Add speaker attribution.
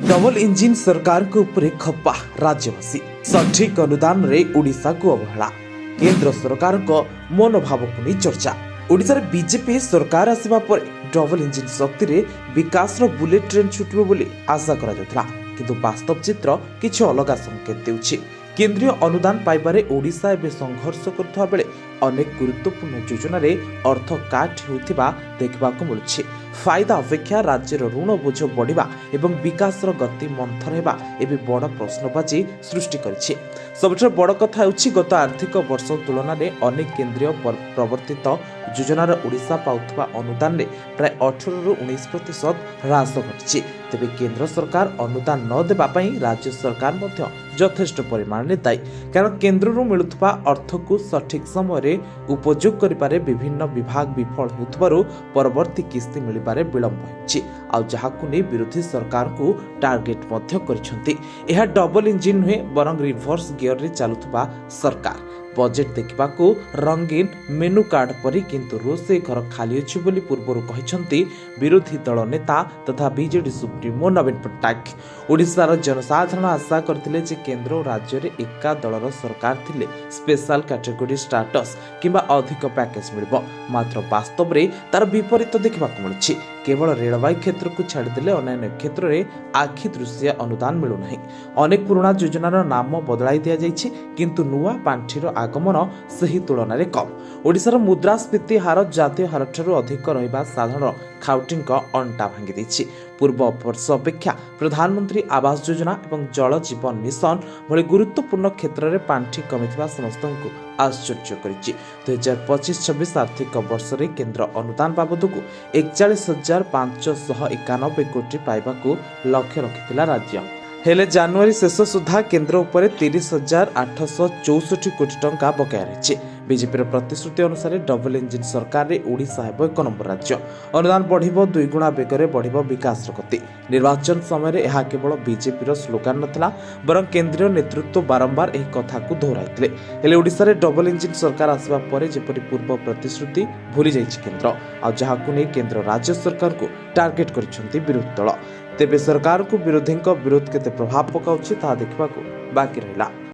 Speaker 1: Double engine सरकार को उपरे खप्पा राज्यवासी सठिक अनुदान रे ओडिशा को अवहेला केंद्र सरकार को मनोभाव को नहीं चर्चा। ओडिशा रे बीजेपी सरकार आसिबा परे डबल इंजिन शक्ति रे विकास रो बुलेट ट्रेन छुटबो बोली आशा करा जातला, किंतु वास्तव चित्र किछ अलगा संकेत देउछि। केंद्रीय अनुदान पाइबारे ओडिशा एबे संघर्ष करथवा बेले अनेक गुरुत्वपूर्ण योजना रे अर्थ काट होइथिबा देखबाको मिलुछि। फायदा अपेक्षा राज्यर ऋण बोझ बढ़िबा एवं विकास गति मंथर हेबा एबे बड़ प्रश्नबाजी सृष्टि करिछि। सबसे बड़ कथा हेउछि गत आर्थिक वर्ष तुलना रे अनेक केंद्रीय प्रवर्तित योजनार ओडिशा पाउथबा अनुदान रे प्राय 18 रु 19% ह्रास घटिछि। तेबे केंद्र सरकार अनुदान न देबा पई राज्य सरकार मध्य यथेष्ट परिमाण में दायी, कारण केंद्र मिलुवा अर्थ को सठिक समय उपयोग करिपारे विभिन्न विभाग विफल होउथबारु परवर्ती किस्ती मिलिबारे विलंब होइछि। आ जहाकु नै विरोधी सरकार को टार्गेट मध्य करिसंती। एहा डबल इंजिन हुए बरंग रिवर्स गियर रे चालुथबा सरकार बजेट देखा रंगीन मेनू कार्ड परी, किंतु रोषे घर खाली अछि बोली पूर्वरु कहिसंती विरोधी दल नेता तथा बीजेडी सुप्रीमो नवीन पट्टनायक। ओडिशार जनसाधारण आशा करथिले जे केंद्र और राज्य रे एका दलर सरकार थिले स्पेशल कैटेगरी स्टेटस किंबा अधिक पैकेज मिलिबो, मात्र वास्तव रे तार विपरीत देखबाक मिलुछि। केवल रेलवाई क्षेत्र को छाड़देले अन्य क्षेत्र में आखि दृश्य अनुदान मिलू नहीं। अनेक पुराना योजनार नाम बदलाई दिया जाइछि, किंतु नुआ पांठिर आगमन सही तुलन में कम। ओडिशार मुद्रास्फीति हार जातीय हार ठारू अधिक रहिबा साधारण खाउटिंग अंटा भांगी दैछि। पूर्व वर्ष अपेक्षा प्रधानमंत्री आवास योजना एवं जल जीवन मिशन भली गुरुत्वपूर्ण क्षेत्र में पांठि कमिथिबा समस्त को आश्चर्य करिछि। 2025-26 आर्थिक वर्ष रे केंद्र अनुदान बाबद को 41,591 कोटी पाइबाकू लक्ष्य रखिथिला राज्य। हेले जनवरी शेष सुधा केंद्र उपरे 30,864 कोटी टंका बकाया रही। बीजेपी प्रतिश्रुति अनुसार डबल इंजिन सरकार रे ओडिशा हेब 1 नंबर राज्य। अनुदान बढ़िबो 2 गुणा बेगरे बढ़िबो विकास गति। निर्वाचन समय यह केवल बीजेपी स्लोगान नथिला, बरं केंद्रीय नेतृत्व बारंबार एही कथा को दोहराइथिले। हेले ओडिशा रे डबल इंजिन सरकार आसबा परे जेपरि पूर्व प्रतिश्रुति भूली जाइछि केंद्र, आ जहाकु नै केंद्र राज्य सरकार को टार्गेट करिसंती विरोधी दल। तेबे सरकार को विरोधी विरोध केते प्रभाव पकाउछि ताहा देखबाकू बाकी रहिला।